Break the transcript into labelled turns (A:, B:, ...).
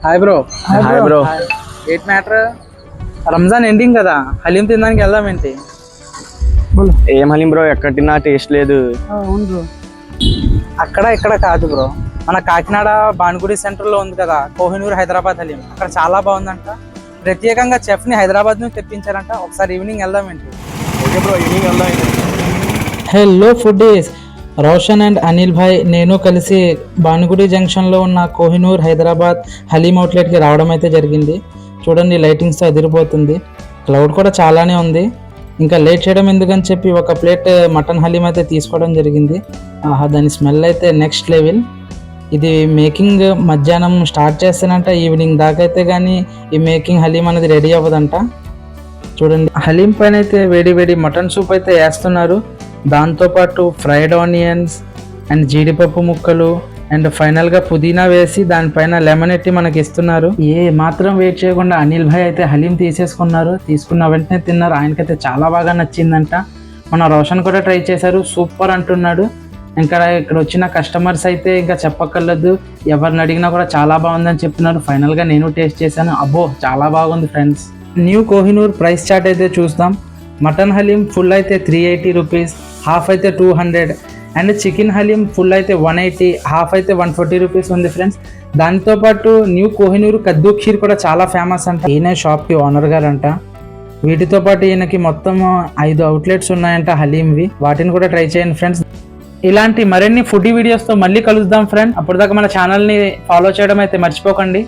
A: Hi bro.
B: Hi bro.
A: Eight matter Ramzan ending కదా, హలీం తినడానికి వెళ్దాం ఏంటి?
B: ఏం హలీం బ్రో, ఎక్కడ తిన్నా టేస్ట్ లేదు.
A: అవును బ్రో, అక్కడ ఇక్కడ కాదు బ్రో, మన కాకినాడ భానుగుడి సెంటర్లో ఉంది కదా కోహినూర్ హైదరాబాద్ హలీం, అక్కడ చాలా బాగుందంట. ప్రత్యేకంగా చెఫ్ని హైదరాబాద్ నుంచి తెప్పించారంట. ఒకసారి ఈవినింగ్ వెళ్దాం ఏంటి?
B: ఓకే బ్రో, ఈవినింగ్ వెళ్దాం.
C: Hello foodies, Roshan and Anil భాయ్ నేను కలిసి భానుగుడి జంక్షన్లో ఉన్న కోహినూర్ హైదరాబాద్ హలీం అవుట్లెట్కి రావడం అయితే జరిగింది. చూడండి, లైటింగ్స్తో ఎదిరిపోతుంది, క్లౌడ్ కూడా చాలానే ఉంది. ఇంకా లేట్ చేయడం ఎందుకని చెప్పి ఒక ప్లేట్ మటన్ హలీం అయితే తీసుకోవడం జరిగింది. దాని స్మెల్ అయితే నెక్స్ట్ లెవెల్. ఇది మేకింగ్ మధ్యాహ్నం స్టార్ట్ చేస్తానంట, ఈవినింగ్ దాకా అయితే కానీ ఈ మేకింగ్ హలీం అనేది రెడీ అవ్వదంట. చూడండి, హలీం పైన అయితే వేడి వేడి మటన్ సూప్ అయితే వేస్తున్నారు. దాంతోపాటు ఫ్రైడ్ ఆనియన్స్ అండ్ జీడిపప్పు ముక్కలు అండ్ ఫైనల్గా పుదీనా వేసి దానిపైన లెమన్ ఎట్టి మనకి ఇస్తున్నారు. ఏ మాత్రం వెయిట్ చేయకుండా అనిల్ భాయ్ అయితే హలీం తీసేసుకున్నారు. తీసుకున్న వెంటనే తిన్నారు. ఆయనకైతే చాలా బాగా నచ్చిందంట. మన రోషన్ కూడా ట్రై చేశారు, సూపర్ అంటున్నాడు. ఇంకా ఇక్కడ వచ్చిన కస్టమర్స్ అయితే ఇంకా చెప్పక్కర్లేదు, ఎవరిని అడిగినా కూడా చాలా బాగుందని చెప్తున్నారు. ఫైనల్గా నేను టేస్ట్ చేశాను, అబ్బో చాలా బాగుంది friends. New Kohinoor price chart అయితే చూస్తాం. మటన్ హలీం ఫుల్ అయితే 380 రూపీస్, హాఫ్ అయితే 200 అండ్ చికెన్ హలీం ఫుల్ అయితే 180, హాఫ్ అయితే 140 రూపీస్ ఉంది ఫ్రెండ్స్. దాంతోపాటు న్యూ కోహినూర్ కద్దు ఖీర్ కూడా చాలా ఫేమస్ అంట. ఈయన షాప్కి ఓనర్ గారు అంట. వీటితో పాటు ఈయనకి మొత్తం 5 అవుట్లెట్స్ ఉన్నాయంట హలీంవి, వాటిని కూడా ట్రై చేయండి ఫ్రెండ్స్. ఇలాంటి మరిన్ని ఫుడ్ వీడియోస్తో మళ్ళీ కలుద్దాం ఫ్రెండ్. అప్పటిదాకా మన ఛానల్ని ఫాలో చేయడం అయితే మర్చిపోకండి.